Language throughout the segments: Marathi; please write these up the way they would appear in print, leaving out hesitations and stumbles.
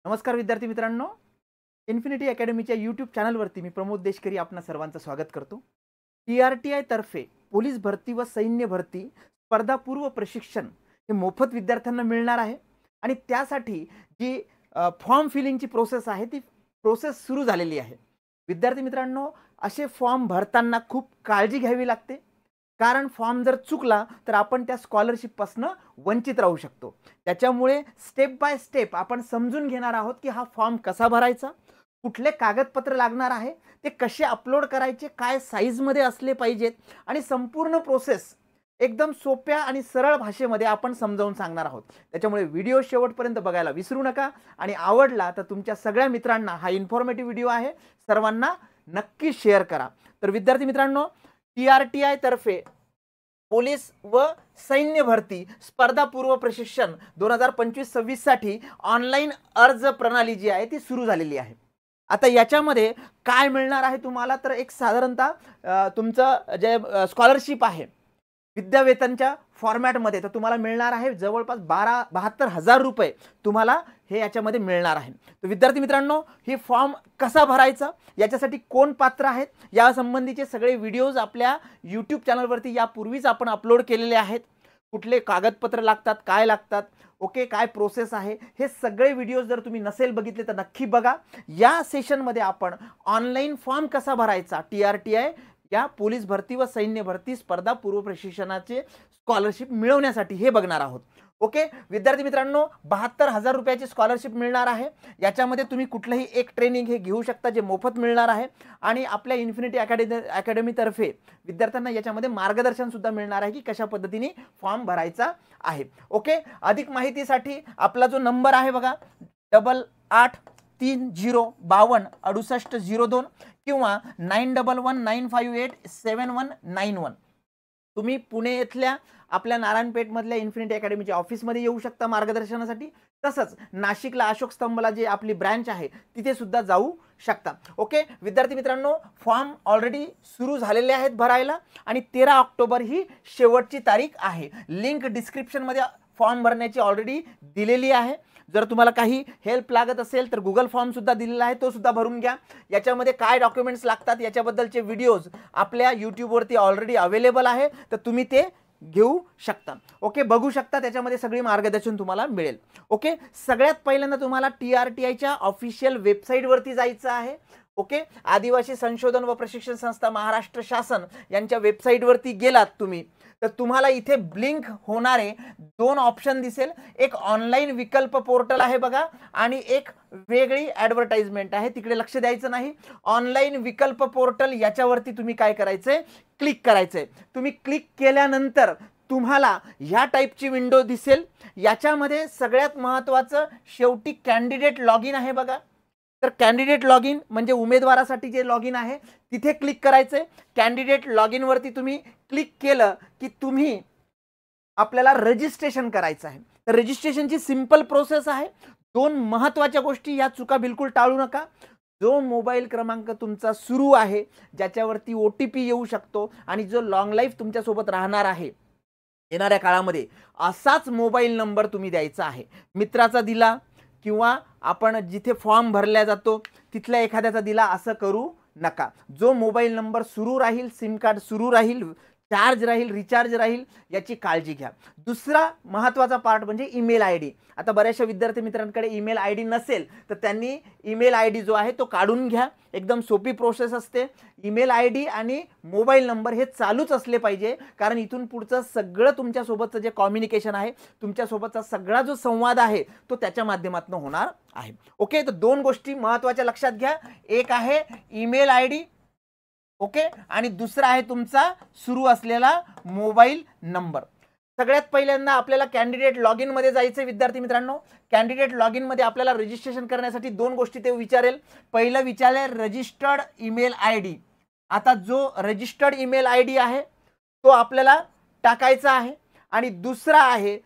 नमस्कार विद्यार्थी मित्रांनो, इन्फिनिटी अकॅडमीच्या यूट्यूब चॅनलवरती मी प्रमोद देशकरी आपणा सर्वांचं स्वागत करतो। TRTI तर्फे पोलीस भरती व सैन्य भरती स्पर्धापूर्व प्रशिक्षण हे मोफत विद्यार्थ्यांना मिळणार आहे आणि त्यासाठी जी फॉर्म फिलिंगची प्रोसेस आहे ती प्रोसेस सुरू झालेली आहे। विद्यार्थी मित्रांनो, असे फॉर्म भरताना खूप काळजी घ्यावी लागते, कारण फॉर्म जर चुकला तर आपण त्या स्कॉलरशिप पासून वंचित राहू शकतो। त्याच्यामुळे स्टेप बाय स्टेप आपण समजून घेणार आहोत की हा फॉर्म कसा भरायचा, कुठले कागदपत्र लागणार आहे, ते कसे अपलोड करायचे, काय साइज मध्ये असले पाहिजेत आणि संपूर्ण प्रोसेस एकदम सोप्या आणि सरळ भाषेमध्ये आपण समजावून सांगणार आहोत। त्याच्यामुळे व्हिडिओ शेवटपर्यंत बघायला विसरू नका आणि आवडला तर तुमच्या सगळ्या मित्रांना हा इन्फॉर्मेटिव्ह व्हिडिओ आहे सर्वांना नक्की शेअर करा। तर विद्यार्थी मित्रांनो, TRTI तर्फे पोलीस व सैन्य भरती स्पर्धापूर्व प्रशिक्षण 2025-26 साठी ऑनलाइन अर्ज प्रणाली जी आहे ती सुरू झालेली आहे। आता याच्यामध्ये काय मिळणार आहे तुम्हाला, तर एक साधारणतः तुमचं जे स्कॉलरशिप आहे विद्यावेतनच्या फॉर्मॅटमध्ये तर तुम्हाला मिळणार आहे जवळपास 72,000 रुपये तुम्हाला हे याच्यामध्ये मिळणार आहे। तर विद्यार्थी मित्रांनो, हे फॉर्म कसा भरायचा, याच्यासाठी कोण पात्र आहेत, या संबंधीचे सगळे व्हिडिओज आपल्या यूट्यूब चॅनलवरती यापूर्वीच आपण अपलोड केलेले आहेत। कुठले कागदपत्र लागतात, काय लागतात, ओके, काय प्रोसेस आहे, हे सगळे व्हिडिओज जर तुम्ही नसेल बघितले तर नक्की बघा। या सेशनमध्ये आपण ऑनलाइन फॉर्म कसा भरायचा TRTI या पोलीस भरती व सैन्य भरती स्पर्धा पूर्व प्रशिक्षणाचे स्कॉलरशिप मिळवण्यासाठी हे बघणार आहोत। ओके विद्यार्थी मित्रांनो, 72,000 रुपयाची स्कॉलरशिप मिळणार आहे। याच्यामध्ये तुम्ही कुठलंही एक ट्रेनिंग हे घेऊ शकता जे मोफत मिळणार आहे आणि आपल्या इन्फिनिटी अकॅडमी तर्फे विद्यार्थ्यांना याच्यामध्ये मार्गदर्शन सुद्धा मिळणार आहे की कशा पद्धतीने फॉर्म भरायचा आहे। ओके, अधिक माहितीसाठी आपला जो नंबर आहे बघा 8830526802 किंवा 9119587191, तुम्ही पुणे येथल्या आपल्या नारायणपेठ मधल्या इन्फिनिटी अकॅडमीच्या ऑफिसमध्ये येऊ शकता मार्गदर्शनासाठी। तसंच नाशिकला अशोक स्तंभला जे आपली ब्रांच आहे तिथे सुद्धा जाऊ शकता। ओके विद्यार्थी मित्रांनो, फॉर्म ऑलरेडी सुरू झालेले आहेत भरायला आणि 13 ऑक्टोबर ही शेवटची तारीख आहे। लिंक डिस्क्रिप्शन मध्ये फॉर्म भरण्याची ऑलरेडी दिलेली आहे। जर तुम्हाला काही हेल्प लागत असेल तर गुगल फॉर्म सुद्धा दिलेला आहे, तो सुद्धा भरून घ्या। याच्यामध्ये काय डॉक्युमेंट्स लागतात याच्याबद्दलचे व्हिडिओज आपल्या YouTube वरती ऑलरेडी अवेलेबल आहे, तर तुम्ही ते घेऊ शकता। ओके, बघू शकता, त्याच्यामध्ये सगळी मार्गदर्शन तुम्हाला मिळेल। ओके, सगळ्यात पहिल्यांदा तुम्हाला TRTI च्या ऑफिशियल वेबसाईट वरती जायचं आहे। ओके, आदिवासी संशोधन व प्रशिक्षण संस्था महाराष्ट्र शासन यांच्या वेबसाईट वरती गेलात तुम्ही तर तुम्हाला इथे ब्लिंक होणारे दोन ऑप्शन दिसेल। एक ऑनलाइन विकल्प पोर्टल आहे बघा आणि एक वेगळी ॲडव्हर्टाइजमेंट आहे, तिकडे लक्ष द्यायचं नाही। ऑनलाइन विकल्प पोर्टल याच्यावरती तुम्ही काय करायचंय, क्लिक करायचंय। तुम्ही क्लिक केल्यानंतर तुम्हाला ह्या टाइपची विंडो दिसेल। याच्यामध्ये सगळ्यात महत्त्वाचं शेवटी कॅन्डिडेट लॉगिन आहे बघा, तर कॅन्डिडेट लॉगिन म्हणजे उमेदवारासाठी जे लॉगिन आहे तिथे क्लिक करायचंय। कॅन्डिडेट लॉगिन वरती तुम्ही क्लिक केलं की तुम्ही आपल्याला रजिस्ट्रेशन करायचं आहे। तर रजिस्ट्रेशनची सिंपल प्रोसेस आहे। दोन महत्त्वाच्या गोष्टी, या चुका बिलकुल टाळू नका। जो मोबाईल क्रमांक तुमचा सुरू आहे ज्याच्यावरती OTP येऊ शकतो आणि जो लॉंग लाईफ तुमच्या सोबत राहणार आहे येणाऱ्या काळामध्ये, असाच मोबाईल नंबर तुम्ही द्यायचा आहे। मित्राचा दिला किंवा आपण जिथे फॉर्म भरला जातो तिथल्या एखाद्याचा दिला असं करू नका। जो मोबाईल नंबर सुरू राहील, सिम कार्ड सुरू राहील, चार्ज राहील, रिचार्ज राहील, याची काळजी घ्या। दुसरा महत्त्वाचा पार्ट म्हणजे ईमेल ID। आता बऱ्याचशा विद्यार्थी मित्रांकडे ईमेल ID नसेल तर त्यांनी ईमेल ID जो आहे तो काढून घ्या। एकदम सोपी प्रोसेस असते। ईमेल ID आणि मोबाईल नंबर हे चालूच असले पाहिजे, कारण इथून पुढचं सगळं तुमच्या सोबतचं जे कम्युनिकेशन आहे, तुमच्या सोबतचा सगळा जो संवाद आहे तो त्याच्या माध्यमातून होणार आहे। ओके, तर दोन गोष्टी महत्त्वाच्या लक्षात घ्या। एक आहे ईमेल ID, ओके, आणि दुसरा आहे तुमचा सुरू असलेला मोबाईल नंबर। सगळ्यात पहिल्यांदा आपल्याला कॅन्डिडेट लॉगिन मध्ये जायचे विद्यार्थी मित्रांनो। कॅन्डिडेट लॉगिन मध्ये आपल्याला रजिस्ट्रेशन करण्यासाठी दोन गोष्टी ते विचारेल। पहिलं विचारेल रजिस्टर्ड ईमेल ID। आता जो रजिस्टर्ड ईमेल ID आहे तो आपल्याला टाकायचा आहे आणि दुसरा आहे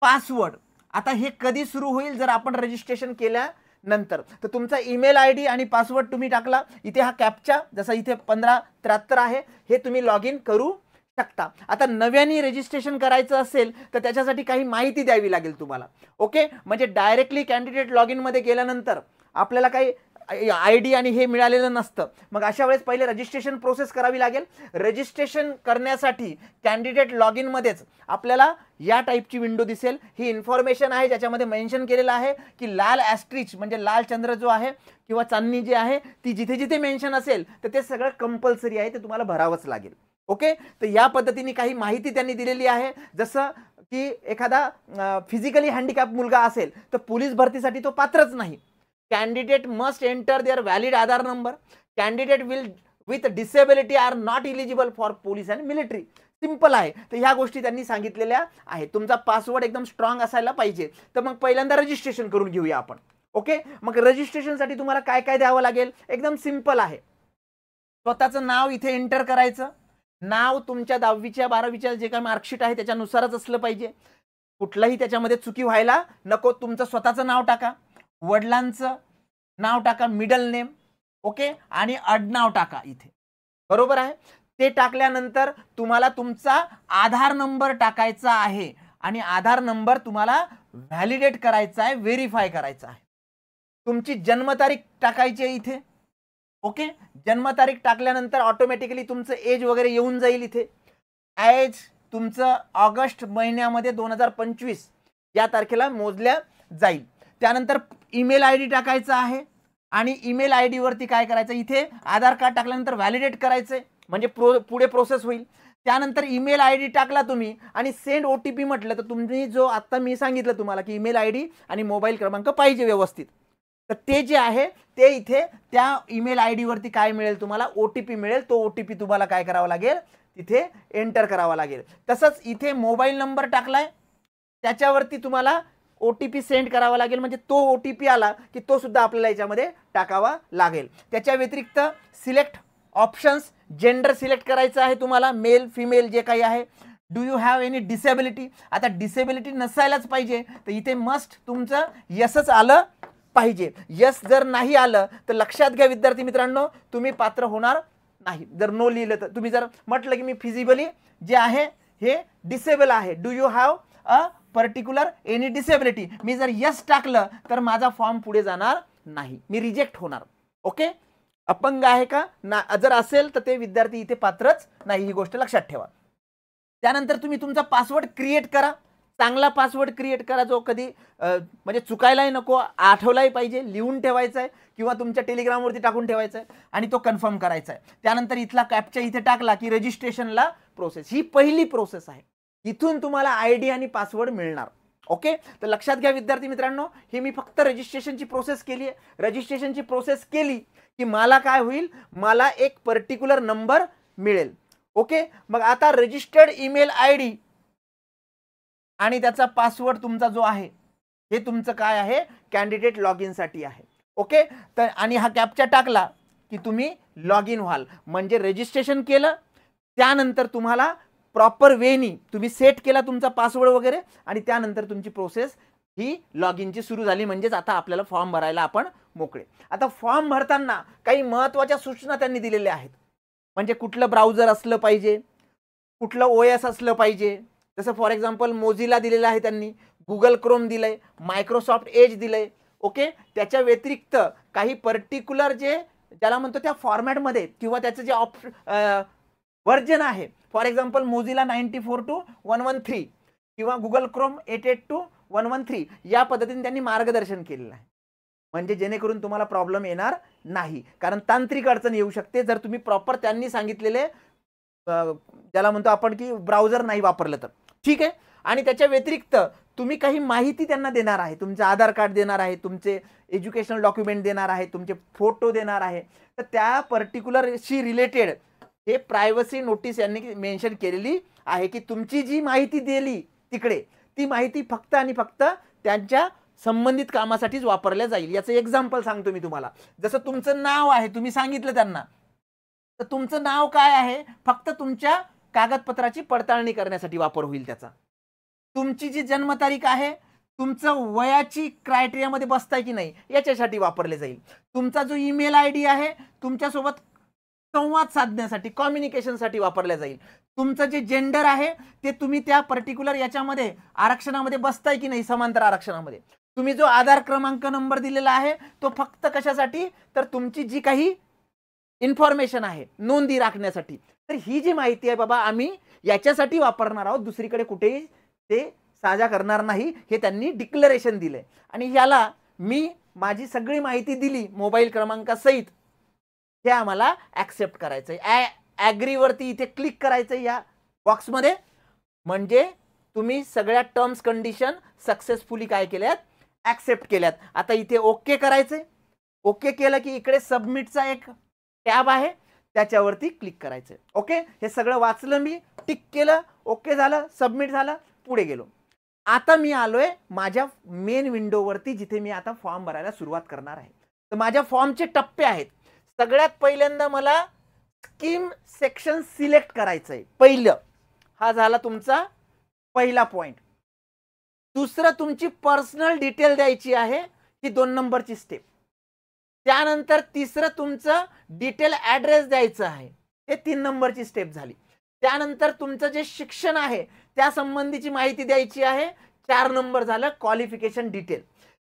पासवर्ड। आता हे कधी सुरू होईल, जर आपण रजिस्ट्रेशन केल्यानंतर। तर तुमचा ईमेल ID आणि पासवर्ड तुम्ही टाकला, इथे हा कॅप्चा जसा इथे 1573 आहे हे तुम्ही लॉग इन करू शकता. आता नव्याने रजिस्ट्रेशन करायचं असेल तर त्याच्यासाठी काही माहिती द्यावी लागेल तुम्हाला. ओके, म्हणजे डायरेक्टली कॅन्डिडेट लॉग इनमध्ये गेल्यानंतर आपल्याला काही ID आणि हे मिळालेलं नसतं. मग अशा वेळेस पहिले रजिस्ट्रेशन प्रोसेस करावी लागेल. रजिस्ट्रेशन करण्यासाठी कॅन्डिडेट लॉग इनमध्येच आपल्याला या टाईपची विंडो दिसेल. ही इन्फॉर्मेशन आहे ज्याच्यामध्ये मेन्शन केलेलं आहे की लाल ॲस्ट्रिच म्हणजे लाल चंद्र जो आहे किंवा चांदणी जी आहे ती जिथे जिथे मेन्शन असेल तर ते सगळं कंपल्सरी आहे, ते तुम्हाला भरावंच लागेल. ओके, तर या पद्धतीने काही माहिती त्यांनी दिलेली आहे. जसं की एखादा फिजिकली हँडिकॅप मुलगा असेल तर पोलीस भरतीसाठी तो पात्रच नाही. Candidate must enter their valid Aadhaar number. Candidate will with disability are not eligible for police and military. Simple आहे. तर ह्या गोष्टी त्यांनी सांगितलेल्या आहेत. तुमचा पासवर्ड एकदम स्ट्रॉंग असायला पाहिजे. तर मग पहिल्यांदा रजिस्ट्रेशन करून घेऊया आपण. ओके, मग रजिस्ट्रेशनसाठी तुम्हाला काय काय द्यावं लागेल? एकदम सिंपल आहे. स्वतःचं नाव इथे एंटर करायचं. नाव तुमच्या 10वीच्या 12वीच्या जे काही मार्कशीट आहे त्याच्यानुसारच असलं पाहिजे. कुठलंही त्याच्यामध्ये चुकी व्हायला नको. तुमचं स्वतःचं नाव टाका, वडिलांचं नाव टाका, मिडल नेम. ओके, आणि आडनाव टाका इथे. बरोबर आहे. ते टाकल्यानंतर तुम्हाला तुमचा आधार नंबर टाकायचा आहे आणि आधार नंबर तुम्हाला व्हॅलिडेट करायचा आहे, व्हेरीफाय करायचा आहे. तुमची जन्मतारीख टाकायची आहे इथे. ओके, जन्मतारीख टाकल्यानंतर ऑटोमॅटिकली तुमचं एज वगैरे येऊन जाईल इथे. एज तुमचं ऑगस्ट महिन्यामध्ये 2025 या तारखेला मोजल्या जाईल. त्यानंतर ईमेल ID टाकायचा आहे आणि ईमेल ID वरती काय करायचं, इथे आधार कार्ड टाकल्यानंतर व्हॅलिडेट करायचंय म्हणजे पुढे प्रोसेस होईल. त्यानंतर ईमेल ID टाकला तुम्ही आणि सेंड OTP म्हटलं तर तुम्ही जो आता मी सांगितलं तुम्हाला की ईमेल ID आणि मोबाईल क्रमांक पाहिजे व्यवस्थित, तर ते जे आहे ते इथे त्या ईमेल ID वरती काय मिळेल तुम्हाला, OTP मिळेल. तो OTP तुम्हाला काय करावा लागेल, तिथे एंटर करावा लागेल. तसंच इथे मोबाईल नंबर टाकलाय त्याच्यावरती तुम्हाला OTP सेंड करावा लागेल. म्हणजे तो OTP आला की तो सुद्धा आपल्याला याच्यामध्ये टाकावा लागेल. त्याच्या व्यतिरिक्त सिलेक्ट ऑप्शन्स, जेंडर सिलेक्ट करायचं आहे तुम्हाला, मेल फिमेल जे काही आहे. Do you have any disability. आता डिसेबिलिटी नसायलाच पाहिजे, तर इथे मस्ट तुमचं यसच आलं पाहिजे. यस जर नाही आलं तर लक्षात घ्या विद्यार्थी मित्रांनो, तुम्ही पात्र होणार नाही. जर नो लिहिलं तर, तुम्ही जर म्हटलं की मी फिजिबली जे आहे हे डिसेबल आहे, do you have a particular any disability, मी जर यस टाकलं तर माझा फॉर्म पुढे जाणार नाही, मी रिजेक्ट होणार. ओके, अपंग आहे का ना, जर असेल तर ते विद्यार्थी इथे पात्रच नाही, ही गोष्ट लक्षात ठेवा. त्यानंतर तुम्ही तुमचा पासवर्ड क्रिएट करा. चांगला पासवर्ड क्रिएट करा जो कधी म्हणजे चुकायलाही नको, आठवलाही पाहिजे, लिहून ठेवायचा आहे किंवा तुमच्या टेलिग्रामवरती टाकून ठेवायचा आहे आणि तो कन्फर्म करायचा आहे. त्यानंतर इथला कॅप्चा इथे टाकला की रजिस्ट्रेशनला प्रोसेस, ही पहिली प्रोसेस आहे. इथून तुम्हाला ID आणि पासवर्ड मिळणार. ओके, तर लक्षात घ्या विद्यार्थी मित्रांनो, ही मी फक्त रजिस्ट्रेशनची प्रोसेस केली आहे. रजिस्ट्रेशनची प्रोसेस केली की मला काय होईल, मला एक पर्टिक्युलर नंबर मिळेल. ओके, मग आता रजिस्टर्ड ईमेल ID आणि त्याचा पासवर्ड तुमचा जो आहे हे तुमचं काय आहे, कॅन्डिडेट लॉग इनसाठी आहे. ओके, तर आणि हा कॅप्चा टाकला की तुम्ही लॉग इन व्हाल. म्हणजे रजिस्ट्रेशन केलं त्यानंतर तुम्हाला प्रॉपर वेनी तुम्ही सेट केला तुमचा पासवर्ड वगैरे आणि त्यानंतर तुमची प्रोसेस ही लॉग इनची सुरू झाली. म्हणजेच आता आपल्याला फॉर्म भरायला आपण मोकळे. आता फॉर्म भरताना काही महत्त्वाच्या सूचना त्यांनी दिलेल्या आहेत. म्हणजे कुठलं ब्राउझर असलं पाहिजे, कुठलं OS असलं पाहिजे. जसं फॉर एक्झाम्पल मोझिला दिलेलं आहे त्यांनी, गुगल क्रोम दिलंय, मायक्रोसॉफ्ट एज दिलंय. ओके, त्याच्या व्यतिरिक्त काही पर्टिक्युलर जे ज्याला म्हणतो त्या फॉर्मॅटमध्ये किंवा त्याचं जे व्हर्जन आहे, फॉर एक्झाम्पल मोझिला 94.113 किंवा गुगल क्रोम 882.113 या पद्धतीने त्यांनी मार्गदर्शन केलेलं आहे. म्हणजे जेणेकरून तुम्हाला प्रॉब्लेम येणार नाही, कारण तांत्रिक अडचण येऊ शकते जर तुम्ही प्रॉपर त्यांनी सांगितलेले ज्याला म्हणतो आपण की ब्राउझर नाही वापरलं तर. ठीक आहे, आणि त्याच्या व्यतिरिक्त तुम्ही काही माहिती त्यांना देणार आहे, तुमचं आधार कार्ड देणार आहे, तुमचे एज्युकेशनल डॉक्युमेंट देणार आहे, तुमचे फोटो देणार आहे. तर त्या पर्टिक्युलरशी रिलेटेड हे प्रायव्हसी नोटीस यांनी मेन्शन केलेली आहे की तुमची जी माहिती दिली तिकडे ती माहिती फक्त आणि फक्त त्यांच्या संबंधित कामासाठीच वापरल्या जाईल. याचं एक्झाम्पल सांगतो मी तुम्हाला. जसं तुमचं नाव आहे, तुम्ही सांगितलं त्यांना, तर तुमचं नाव काय आहे फक्त तुमच्या कागदपत्राची पडताळणी करण्यासाठी वापर होईल त्याचा. तुमची जी जन्मतारीख आहे, तुमचं वयाची क्रायटेरियामध्ये बसताय की नाही याच्यासाठी वापरले जाईल. तुमचा जो ईमेल ID आहे, तुमच्यासोबत संवाद साधण्यासाठी, कम्युनिकेशनसाठी वापरल्या जाईल. तुमचं जे जेंडर आहे ते तुम्ही त्या पर्टिक्युलर याच्यामध्ये आरक्षणामध्ये बसताय की नाही, समांतर आरक्षणामध्ये. तुम्ही जो आधार क्रमांक नंबर दिलेला आहे तो फक्त कशासाठी, तर तुमची जी काही इन्फॉर्मेशन आहे नोंदी राखण्यासाठी. तर ही जी माहिती आहे बाबा आम्ही याच्यासाठी वापरणार आहोत, दुसरीकडे कुठेही ते साझा करणार नाही, हे त्यांनी डिक्लेरेशन दिलंय. आणि याला मी माझी सगळी माहिती दिली मोबाईल क्रमांकासहित, हे आम्हाला ऍक्सेप्ट करायचंय. ॲग्रीवरती इथे क्लिक करायचं या बॉक्समध्ये, म्हणजे तुम्ही सगळ्या टर्म्स कंडिशन सक्सेसफुली काय केल्यात, ऍक्सेप्ट केल्यात. आता इथे ओके करायचंय. ओके केलं की इकडे सबमिटचा एक टॅब आहे, त्याच्यावरती क्लिक करायचंय. ओके, हे सगळं वाचलं मी, टिक केलं, ओके झालं, सबमिट झालं, पुढे गेलो. आता मी आलोय माझ्या मेन विंडोवरती, जिथे मी आता फॉर्म भरायला सुरुवात करणार आहे. तर माझ्या फॉर्मचे टप्पे आहेत. सगळ्यात पहिल्यांदा मला स्कीम सेक्शन सिलेक्ट करायचंय. पहिलं, हा झाला तुमचा पहिला पॉइंट. दुसरं, तुमची पर्सनल डिटेल द्यायची आहे, ही 2 नंबरची स्टेप. त्यानंतर तिसरं, तुमचं डिटेल ॲड्रेस द्यायचं आहे, हे 3 नंबरची स्टेप झाली. त्यानंतर तुमचं जे शिक्षण आहे त्या संबंधीची माहिती द्यायची आहे, 4 नंबर झालं क्वालिफिकेशन डिटेल.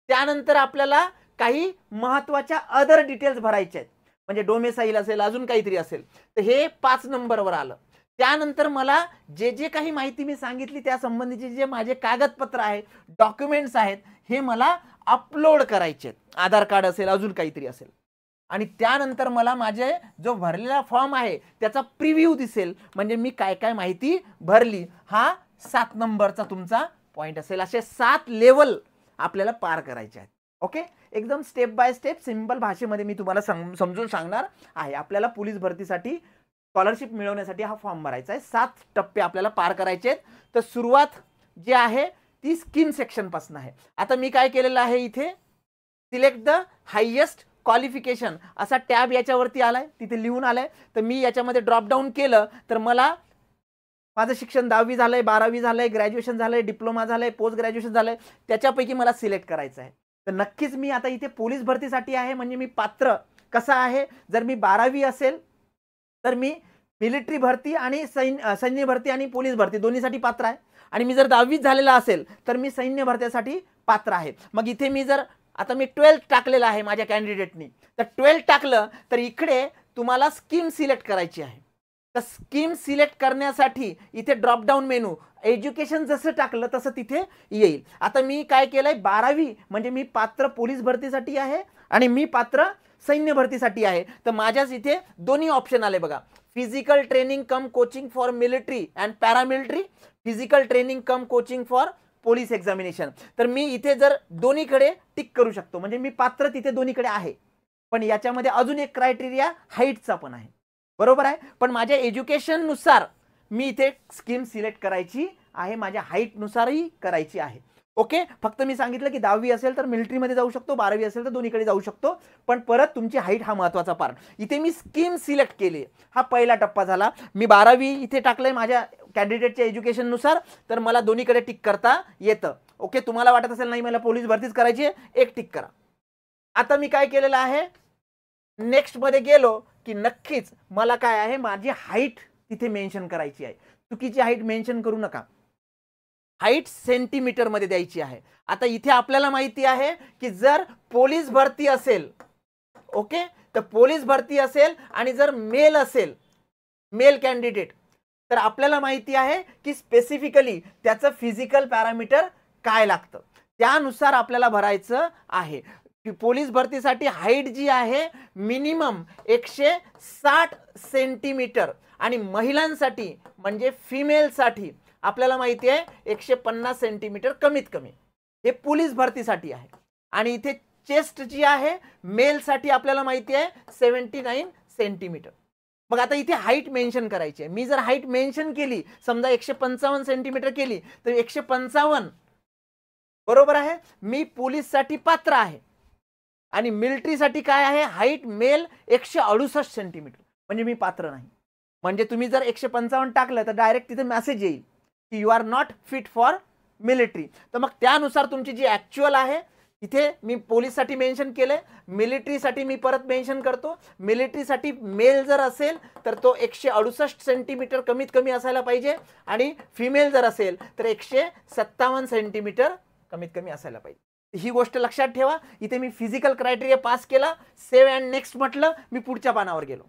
त्यानंतर आपल्याला काही महत्त्वाच्या अदर डिटेल्स भरायचे आहेत, म्हणजे डोमेसाईल असेल, अजून काहीतरी असेल, तर हे 5 नंबरवर आलं. त्यानंतर मला जे जे काही माहिती मी सांगितली त्या संबंधीचे जे माझे कागदपत्र आहेत, डॉक्युमेंट्स आहेत, हे मला अपलोड करायचे आहेत. आधार कार्ड असेल, अजून काहीतरी असेल. आणि त्यानंतर मला माझे जो भरलेला फॉर्म आहे त्याचा प्रिव्ह्यू दिसेल, म्हणजे मी काय काय माहिती भरली. हा 7 नंबरचा तुमचा पॉइंट असेल. असे 7 लेवल आपल्याला पार करायचे आहेत. ओके, एकदम स्टेप बाय स्टेप सिंपल भाषेमध्ये मी तुम्हाला समजून सांगणार आहे. आपल्याला पोलीस भरतीसाठी स्कॉलरशिप मिळवण्यासाठी हा फॉर्म भरायचा आहे. 7 टप्पे आपल्याला पार करायचे आहेत. तर सुरुवात जी आहे ती स्कीम सेक्शन पासून आहे. आता मी काय केलेलं आहे, इथे सिलेक्ट द हायेस्ट क्वालिफिकेशन असा टॅब याच्यावरती आलाय, तिथे लिहून आलाय. तर मी याच्यामध्ये ड्रॉप डाऊन केलं तर मला माझं शिक्षण 10वी झालंय, 12वी झालंय, ग्रॅज्युएशन झालंय, डिप्लोमा झालंय, पोस्ट ग्रॅज्युएशन झालंय, त्याच्यापैकी मला सिलेक्ट करायचं आहे. तर नक्कीच मी आता इथे पोलीस भरतीसाठी आहे, म्हणजे मी पात्र कसं आहे, जर मी 12वी असेल तर मी मिलिटरी भरती आणि सैन्य भरती आणि पोलीस भरती दोन्हीसाठी पात्र आहे. आणि मी जर 10वी झालेला असेल तर मी सैन्य भरतीसाठी पात्र आहे. मग इथे मी जर आता मी 12th टाकलेलं आहे माझ्या कॅन्डिडेटनी, तर 12th टाकलं तर इकडे तुम्हाला स्कीम सिलेक्ट करायची आहे. तर स्कीम सिलेक्ट करण्यासाठी इथे ड्रॉप डाऊन मेनू एज्युकेशन जसं टाकलं तसं तिथे येईल. आता मी काय केलंय, 12वी म्हणजे मी पात्र पोलीस भरतीसाठी आहे आणि मी पात्र सैन्य भरतीसाठी आहे. तर माझ्याच इथे दोन्ही ऑप्शन आले बघा, physical training come coaching for military and paramilitary, physical training come coaching for police examination. तर मी इथे जर दोन्हीकडे टिक करू शकतो, म्हणजे मी पात्र तिथे दोन्हीकडे आहे. पण याच्यामध्ये अजून एक क्रायटेरिया हाईटचा पण आहे, बरोबर आहे. पण माझ्या एज्युकेशन नुसार मी इथे स्कीम सिलेक्ट करायची आहे, माझ्या हाईट नुसारही करायची आहे. ओके, फक्त मी सांगितलं की 10वी असेल तर मिलिटरीमध्ये जाऊ शकतो, 12वी असेल तर दोन्हीकडे जाऊ शकतो, पण परत तुमची हाईट हा महत्त्वाचा पार्ट. इथे मी स्कीम सिलेक्ट केली, हा पहिला टप्पा झाला. मी 12वी इथे टाकलंय माझ्या कॅन्डिडेटच्या एज्युकेशन नुसार, तर मला दोन्हीकडे टिक करता येतं. ओके, तुम्हाला वाटत असेल नाही मला पोलीस भरतीच करायची आहे, एक टिक करा. आता मी काय केलेलं आहे, नेक्स्ट मध्ये गेलो की नक्कीच मला काय आहे, माझी हाईट तिथे मेन्शन करायची आहे. चुकीची हाईट मेन्शन करू नका, हाईट सेंटीमीटर मध्ये द्यायची आहे. आता इथे आपल्याला माहिती आहे की जर पोलीस भरती असेल, ओके, तर पोलीस भरती असेल आणि जर मेल असेल, मेल कॅन्डिडेट, तर आपल्याला माहिती आहे की स्पेसिफिकली त्याचं फिजिकल पॅरामीटर काय लागतं, त्यानुसार आपल्याला भरायचं आहे. पोलीस भरतीसाठी हाईट जी आहे मिनिमम 160 सेंटीमीटर आणि महिलांसाठी म्हणजे फिमेलसाठी आपल्याला माहिती आहे 150 सेंटीमीटर कमीत कमी, हे पोलीस भरतीसाठी आहे. आणि इथे चेस्ट जी आहे मेलसाठी आपल्याला माहिती आहे 79 सेंटीमीटर. मग आता इथे हाईट मेन्शन करायची आहे. मी जर हाईट मेन्शन केली, समजा 155 सेंटीमीटर केली, तर 155 बरोबर आहे, मी पोलीससाठी पात्र आहे. आणि मिलिटरीसाठी काय आहे, हाईट मेल 168 सेंटीमीटर, म्हणजे मी पात्र नाही. म्हणजे तुम्ही जर 155 टाकलं तर डायरेक्ट तिथे मेसेज येईल की you are not fit for military. तर मग त्यानुसार तुमची जी ॲक्च्युअल आहे इथे मी पोलीससाठी मेन्शन केलंय, मिलिटरीसाठी मी परत मेन्शन करतो, मिलिटरीसाठी मेल जर असेल तर तो 168 सेंटीमीटर कमीत कमी असायला पाहिजे आणि फिमेल जर असेल तर 157 सेंटीमीटर कमीत कमी असायला पाहिजे. ही गोष्ट लक्षात ठेवा. इथे मी फिजिकल क्रायटेरिया पास केला, सेव्ह अँड नेक्स्ट म्हटलं, मी पुढच्या पानावर गेलो.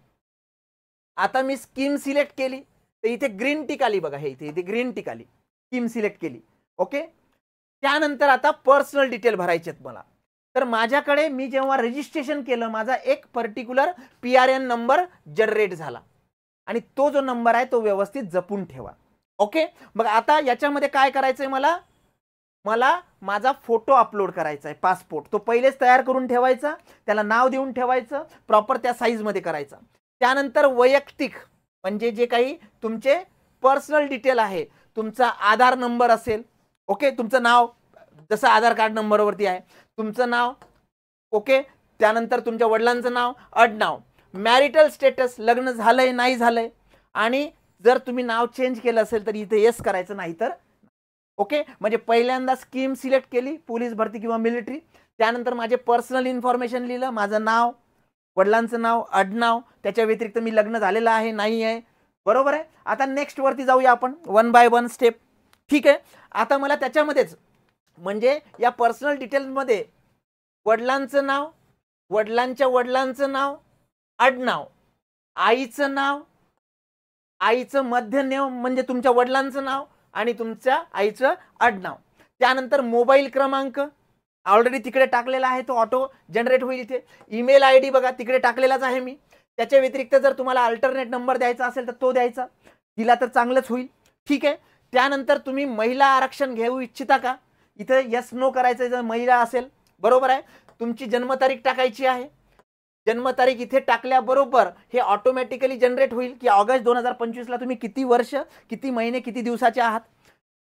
आता मी स्कीम सिलेक्ट केली तर इथे ग्रीन टिक आली बघा, हे इथे ग्रीन टिक आली, स्कीम सिलेक्ट केली. ओके, त्यानंतर आता पर्सनल डिटेल भरायचे आहेत मला. तर माझ्याकडे मी जेव्हा रजिस्ट्रेशन केलं माझा एक पर्टिक्युलर PRN नंबर जनरेट झाला आणि तो जो नंबर आहे तो व्यवस्थित जपून ठेवा. ओके, मग आता याच्यामध्ये काय करायचंय, मला माझा फोटो अपलोड करायचा आहे, पासपोर्ट. तो पहिलेच तयार करून ठेवायचा, त्याला नाव देऊन ठेवायचं, प्रॉपर त्या साईजमध्ये करायचा. त्यानंतर वैयक्तिक म्हणजे जे काही तुमचे पर्सनल डिटेल आहे, तुमचा आधार नंबर असेल, ओके, तुमचं नाव जसं आधार कार्ड नंबरवरती आहे तुमचं नाव, ओके, त्यानंतर तुमच्या वडिलांचं नाव, आडनाव, मॅरिटल स्टेटस, लग्न झालंय नाही झालंय, आणि जर तुम्ही नाव चेंज केलं असेल तर इथे येस करायचं, नाही तर ओके. म्हणजे पहिल्यांदा स्कीम सिलेक्ट केली, पोलीस भरती किंवा मिलिटरी. त्यानंतर माझे पर्सनल इन्फॉर्मेशन लिहिलं, माझं नाव, वडिलांचं नाव, आडनाव, त्याच्या व्यतिरिक्त मी लग्न झालेलं आहे नाही आहे, बरोबर आहे. आता नेक्स्ट वरती जाऊया आपण, 1 बाय 1 स्टेप. ठीक आहे, आता मला त्याच्यामध्येच म्हणजे या पर्सनल डिटेल्समध्ये वडिलांचं नाव, वडिलांच्या वडिलांचं नाव, आडनाव, आईचं नाव, आईचं मध्य नाव म्हणजे तुमच्या वडिलांचं नाव आणि तुमच्या आईचं आडनाव, त्यानंतर मोबाईल क्रमांक ऑलरेडी तिकडे टाकलेला आहे, तो ऑटो जनरेट होईल. इथे ईमेल ID बघा तिकडे टाकलेलाच आहे मी. त्याच्या व्यतिरिक्त जर तुम्हाला अल्टरनेट नंबर द्यायचा असेल तर तो द्यायचा, दिला तर चांगलंच होईल. ठीक आहे, त्यानंतर तुम्ही महिला आरक्षण घेऊ इच्छिता का, इथे यस नो करायचं जर महिला असेल, बरोबर आहे. तुमची जन्मतारीख टाकायची आहे, जन्मतारीख इथे टाकल्याबरोबर हे ऑटोमॅटिकली जनरेट होईल की ऑगस्ट 2025 ला तुम्ही किती वर्ष, किती महिने, किती दिवसाचे आहात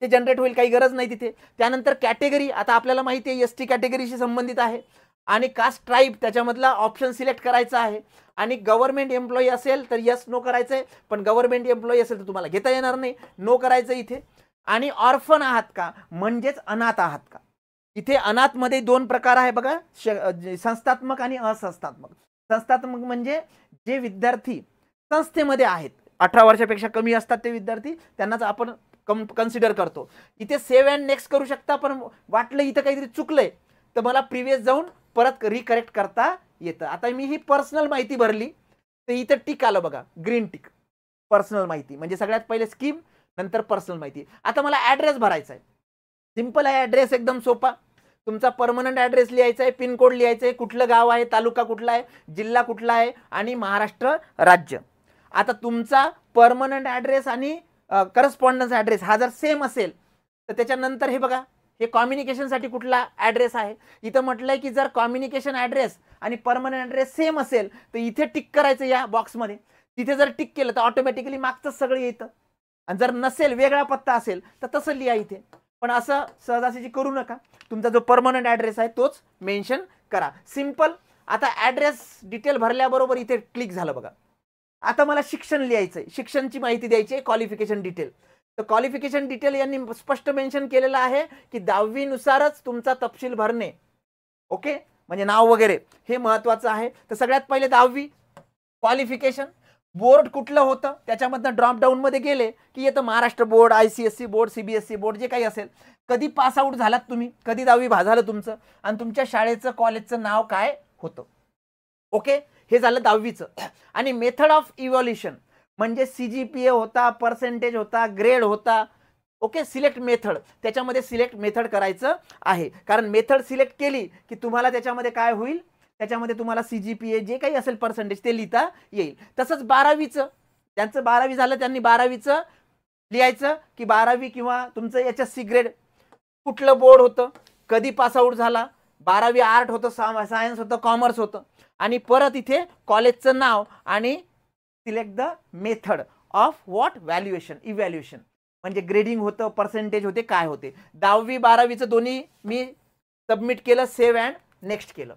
ते जनरेट होईल, काही गरज नाही तिथे. त्यानंतर कॅटेगरी, आता आपल्याला माहिती आहे ST कॅटेगरीशी संबंधित आहे, आणि कास्ट ट्राईब त्याच्यामधला ऑप्शन सिलेक्ट करायचा आहे. आणि गव्हर्नमेंट एम्प्लॉई असेल तर यस नो करायचं आहे, पण गव्हर्नमेंट एम्प्लॉई असेल तर तुम्हाला घेता येणार नाही, नो करायचं इथे. आणि ऑर्फन आहात का म्हणजेच अनाथ आहात का. इथे अनाथमध्ये 2 प्रकार आहे बघा, संस्थात्मक आणि असंस्थात्मक. संस्थात्मक म्हणजे जे विद्यार्थी संस्थेमध्ये आहेत, 18 वर्षापेक्षा कमी असतात ते विद्यार्थी, त्यांनाच आपण कन्सिडर करतो. इथे सेव्ह अँड नेक्स्ट करू शकता, पण वाटलं इथं काहीतरी चुकलंय तर मला प्रिव्हियस जाऊन परत रिकरेक्ट करता येतं. आता मी ही पर्सनल माहिती भरली तर इथं टिक आलं बघा, ग्रीन टिक, पर्सनल माहिती म्हणजे सगळ्यात पहिले स्कीम, नंतर पर्सनल माहिती. आता मला ॲड्रेस भरायचा आहे, सिंपल आहे ॲड्रेस, एकदम सोपा. तुमचा परमनंट ॲड्रेस लिहायचा आहे, पिन कोड लिहायचं आहे, कुठलं गाव आहे, तालुका कुठला आहे, जिल्हा कुठला आहे आणि महाराष्ट्र राज्य. आता तुमचा परमनंट ॲड्रेस आणि करस्पॉन्डन्स ॲड्रेस हा जर सेम असेल तर त्याच्यानंतर हे बघा, हे कम्युनिकेशनसाठी कुठला ॲड्रेस आहे. इथं म्हटलंय की जर कम्युनिकेशन ॲड्रेस आणि परमनंट ॲड्रेस सेम असेल तर इथे टिक करायचं या बॉक्समध्ये. तिथे जर टिक केलं तर ऑटोमॅटिकली मागचं सगळं येतं. आणि जर नसेल, वेगळा पत्ता असेल तर तसं लिहा इथे, पण असं सहजासहजी करू नका. तुमचा जो परमनंट ॲड्रेस आहे तोच मेन्शन करा, सिंपल. आता ॲड्रेस डिटेल भरल्याबरोबर इथे क्लिक झालं बघा. आता मला शिक्षण लिहायचंय, शिक्षणची माहिती द्यायची आहे, क्वालिफिकेशन डिटेल. तर क्वालिफिकेशन डिटेल यांनी स्पष्ट मेन्शन केलेलं आहे की 10वी नुसारच तुमचा तपशील भरणे, ओके, म्हणजे नाव वगैरे हे महत्वाचं आहे. तर सगळ्यात पहिले 10वी क्वालिफिकेशन, बोर्ड कुठलं होतं त्याच्यामधनं ड्रॉप डाऊन मध्ये गेले की येतं Maharashtra board, ICSE board, CBSE board, जे काही असेल. कधी पास आउट झालात तुम्ही, कधी 10वी झालं तुमचं, आणि तुमच्या शाळेचं कॉलेजचं नाव काय होतं, ओके, हे झालं 10वीचं. आणि मेथड ऑफ इव्हॅल्युएशन म्हणजे CGPA होता, पर्सेंटेज होता, ग्रेड होता, ओके. सिलेक्ट मेथड, त्याच्यामध्ये सिलेक्ट मेथड करायचं आहे, कारण मेथड सिलेक्ट केली की तुम्हाला त्याच्यामध्ये काय होईल, त्याच्यामध्ये तुम्हाला CGPA जे काही असेल पर्सेंटेज ते लिहिता येईल. तसंच 12वीचं, त्यांचं 12वी झालं त्यांनी 12वीचं लिहायचं की 12वी किंवा तुमचं HSC ग्रेड, कुठलं बोर्ड होतं, कधी पास आउट झाला, 12वी आर्ट होतं, सायन्स होतं, कॉमर्स होतं, आणि परत इथे कॉलेजचं नाव आणि select the method of what valuation, evaluation म्हणजे ग्रेडिंग होतं, पर्सेंटेज होते, काय होते. 10वी 12वीचं दोन्ही मी सबमिट केलं, सेव्ह अँड नेक्स्ट केलं,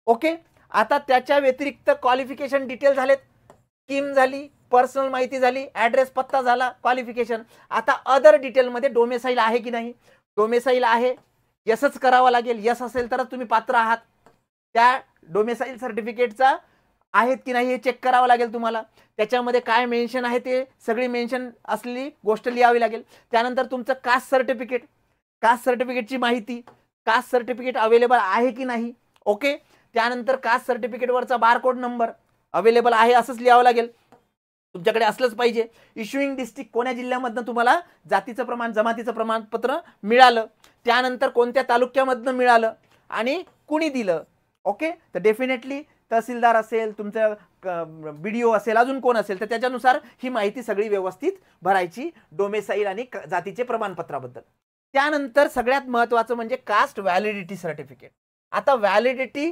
ओके. आता त्याच्या व्यतिरिक्त क्वालिफिकेशन डिटेल झालेत, स्कीम झाली, पर्सनल माहिती झाली, ॲड्रेस पत्ता झाला, क्वालिफिकेशन. आता अदर डिटेलमध्ये डोमेसाईल आहे की नाही, डोमेसाईल आहे, यसच करावं लागेल. यस असेल तरच तुम्ही पात्र आहात. त्या डोमेसाईल सर्टिफिकेटचा आहेत की नाही हे चेक करावं लागेल तुम्हाला. त्याच्यामध्ये काय मेन्शन आहे ते सगळी मेन्शन असलेली गोष्ट लिहावी लागेल. त्यानंतर तुमचं कास्ट सर्टिफिकेट, कास्ट सर्टिफिकेटची माहिती, कास्ट सर्टिफिकेट अवेलेबल आहे की नाही. ओके. त्यानंतर कास्ट सर्टिफिकेटवरचा बारकोड नंबर अवेलेबल आहे असंच लिहावं लागेल. तुमच्याकडे असलंच पाहिजे. इश्युइंग डिस्ट्रिक्ट कोण्या जिल्ह्यामधनं तुम्हाला जातीचं प्रमाण जमातीचं प्रमाणपत्र मिळालं, त्यानंतर कोणत्या तालुक्यामधनं मिळालं आणि कुणी दिलं. ओके. तर डेफिनेटली तहसीलदार असेल, तुमचं BDO असेल, अजून कोण असेल तर त्याच्यानुसार ही माहिती सगळी व्यवस्थित भरायची डोमेसाईल आणि जातीचे प्रमाणपत्राबद्दल. त्यानंतर सगळ्यात महत्त्वाचं म्हणजे कास्ट व्हॅलिडिटी सर्टिफिकेट. आता व्हॅलिडिटी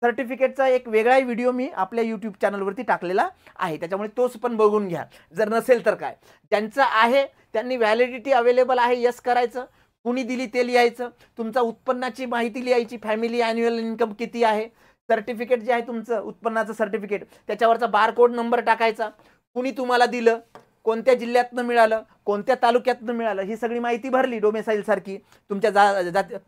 सर्टिफिकेटचा एक वेगळा व्हिडिओ मी आपल्या यूट्यूब चॅनलवरती टाकलेला आहे, त्याच्यामुळे तोच पण बघून घ्या जर नसेल तर. काय ज्यांचं आहे त्यांनी व्हॅलिडिटी अवेलेबल आहे यस करायचं, कुणी दिली ते लिहायचं, तुमचा उत्पन्नाची माहिती लिहायची, फॅमिली ॲन्युअल इन्कम किती आहे, सर्टिफिकेट जे आहे तुमचं उत्पन्नाचं सर्टिफिकेट त्याच्यावरचा बारकोड नंबर टाकायचा, कुणी तुम्हाला दिलं, कोणत्या जिल्ह्यातनं मिळालं, कोणत्या तालुक्यातनं मिळालं, ही सगळी माहिती भरली डोमेसाईल सारखी, तुमच्या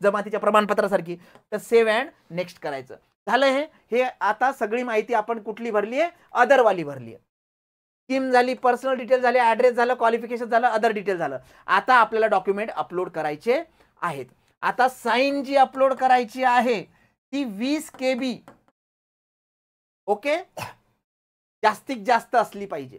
जमातीच्या प्रमाणपत्रासारखी, तर सेव्ह अँड नेक्स्ट करायचं. झालं हे आता सगळी माहिती आपण कुठली भरली आहे, अदरवाली भरली आहे. स्कीम झाली, पर्सनल डिटेल झाले, ॲड्रेस झालं, क्वालिफिकेशन झालं, अदर डिटेल झालं. आता आपल्याला डॉक्युमेंट अपलोड करायचे आहेत. आता साईन जी अपलोड करायची आहे ती 20 KB ओके जास्तीत जास्त असली पाहिजे.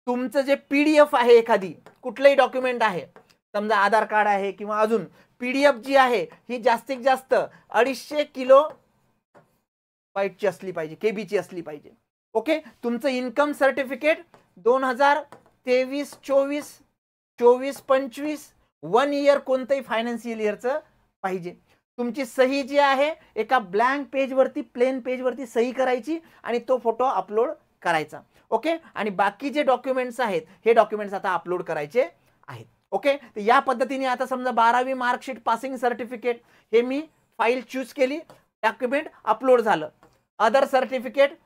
तुमचं जे PDF आहे, एखादी कुठलंही डॉक्युमेंट आहे, समजा आधार कार्ड आहे किंवा अजून PDF जी आहे ही जास्तीत जास्त 250 किलोबाईटची असली पाहिजे, KBची असली पाहिजे. ओके. तुमचं इन्कम सर्टिफिकेट 2023-24, 24-25 1 इयर कोणतंही फायनान्शियल इयरचं पाहिजे. तुमची सही जी आहे एका ब्लँक पेजवरती, प्लेन पेजवरती सही करायची आणि तो फोटो अपलोड करायचा. ओके. आणि बाकी जे डॉक्युमेंट्स आहेत हे डॉक्युमेंट्स आता अपलोड करायचे आहेत. ओके. तर या पद्धतीने आता समजा 12वी मार्कशीट, पासिंग सर्टिफिकेट हे मी फाईल चूज केली, डॉक्युमेंट अपलोड झालं. अदर सर्टिफिकेट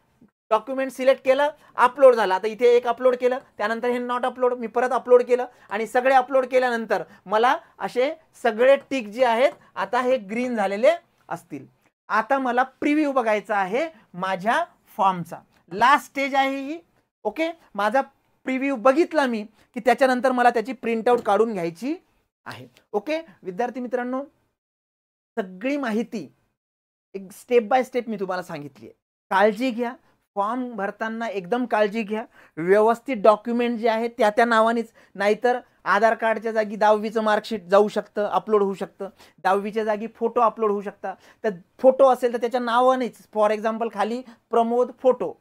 डॉक्युमेंट सिलेक्ट केलं, अपलोड झालं. आता इथे एक अपलोड केलं, त्यानंतर हे नॉट अपलोड, मी परत अपलोड केलं आणि सगळे अपलोड केल्यानंतर मला असे सगळे टिक जे आहेत आता हे ग्रीन झालेले असतील. आता मला प्रिव्ह्यू बघायचा आहे माझ्या फॉर्मचा. लास्ट स्टेज आहे ही. ओके. माझा प्रिव्ह्यू बघितला मी की त्याच्यानंतर मला त्याची प्रिंटआउट काढून घ्यायची आहे. ओके. विद्यार्थी मित्रांनो, सगळी माहिती एक स्टेप बाय स्टेप मी तुम्हाला सांगितली आहे. काळजी घ्या. फॉर्म भरताना एकदम काळजी घ्या. व्यवस्थित डॉक्युमेंट जे आहे त्या नावानेच, नाहीतर आधार कार्डच्या जागी 10वीचं मार्कशीट जाऊ शकतं, अपलोड होऊ शकतं. 10वीच्या जागी फोटो अपलोड होऊ शकतात. तर फोटो असेल तर त्याच्या नावानेच, फॉर एक्झाम्पल खाली प्रमोद फोटो,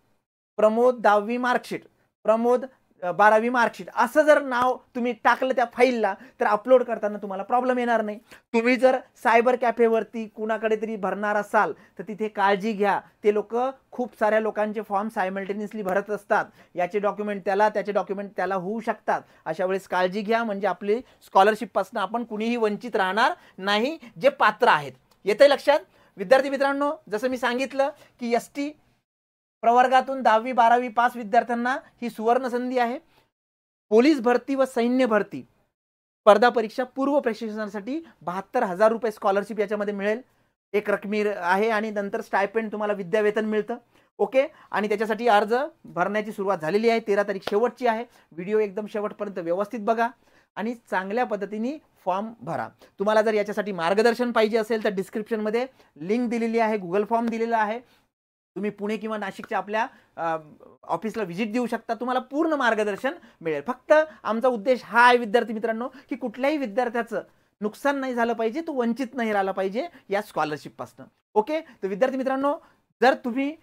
प्रमोद 10वी मार्कशीट, प्रमोद 12वी मार्कशीट असं जर नाव तुम्ही टाकलं त्या फाईलला तर अपलोड करताना तुम्हाला प्रॉब्लेम येणार नाही. तुम्ही जर सायबर कॅफेवरती कुणाकडे तरी भरणार असाल तर तिथे काळजी घ्या. ते लोक खूप साऱ्या लोकांचे फॉर्म सायमल्टेनियसली भरत असतात. याचे डॉक्युमेंट त्याला, त्याचे डॉक्युमेंट त्याला होऊ शकतात. अशा वेळेस काळजी घ्या, म्हणजे आपली स्कॉलरशिपपासून आपण कुणीही वंचित राहणार नाही जे पात्र आहेत. येतंय लक्षात विद्यार्थी मित्रांनो? जसं मी सांगितलं की ST प्रवर्गातून 10वी 12वी पास विद्यार्थ्यांना ही सुवर्ण संधी आहे. पोलीस भरती व सैन्य भरती स्पर्धा परीक्षा पूर्व प्रशिक्षणासाठी 72,000 रुपये स्कॉलरशिप याच्यामध्ये मिळेल. एक रकमी आहे आणि नंतर स्टायपेंड तुम्हाला विद्यावेतन मिळतं. ओके. आणि त्याच्यासाठी अर्ज भरण्याची सुरुवात झालेली आहे. 13 तारीख शेवटची आहे. व्हिडिओ एकदम शेवटपर्यंत व्यवस्थित बघा आणि चांगल्या पद्धतीने फॉर्म भरा. तुम्हाला जर याच्यासाठी मार्गदर्शन पाहिजे असेल तर डिस्क्रिप्शनमध्ये लिंक दिलेली आहे, गुगल फॉर्म दिलेला आहे. तुम्ही पुणे किंवा नाशिकच्या आपल्या ऑफिसला व्हिजिट देऊ शकता. तुम्हाला पूर्ण मार्गदर्शन मिळेल. फक्त आमचा उद्देश हा आहे विद्यार्थी मित्रांनो की कुठल्याही विद्यार्थ्याचं नुकसान नाही झालं पाहिजे, तो वंचित नाही राहिला पाहिजे या स्कॉलरशिपपासून. ओके. तर विद्यार्थी मित्रांनो, जर तुम्ही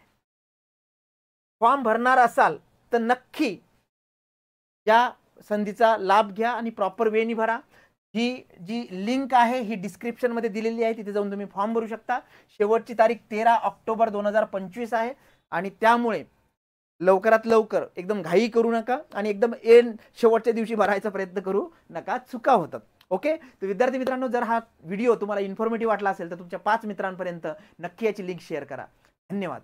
फॉर्म भरणार असाल तर नक्की या संधीचा लाभ घ्या आणि प्रॉपर वेनी भरा. ही जी लिंक आहे ही डिस्क्रिप्शनमध्ये दिलेली आहे, तिथे जाऊन तुम्ही फॉर्म भरू शकता. शेवटची तारीख 13 ऑक्टोबर 2025 आहे आणि त्यामुळे लवकरात लवकर एकदम घाई करू नका आणि एकदम शेवटच्या दिवशी भरायचा प्रयत्न करू नका, चुका होतात. ओके. तर विद्यार्थी मित्रांनो, जर हा व्हिडिओ तुम्हाला इन्फॉर्मेटिव्ह वाटला असेल तर तुमच्या 5 मित्रांपर्यंत नक्की याची लिंक शेअर करा. धन्यवाद.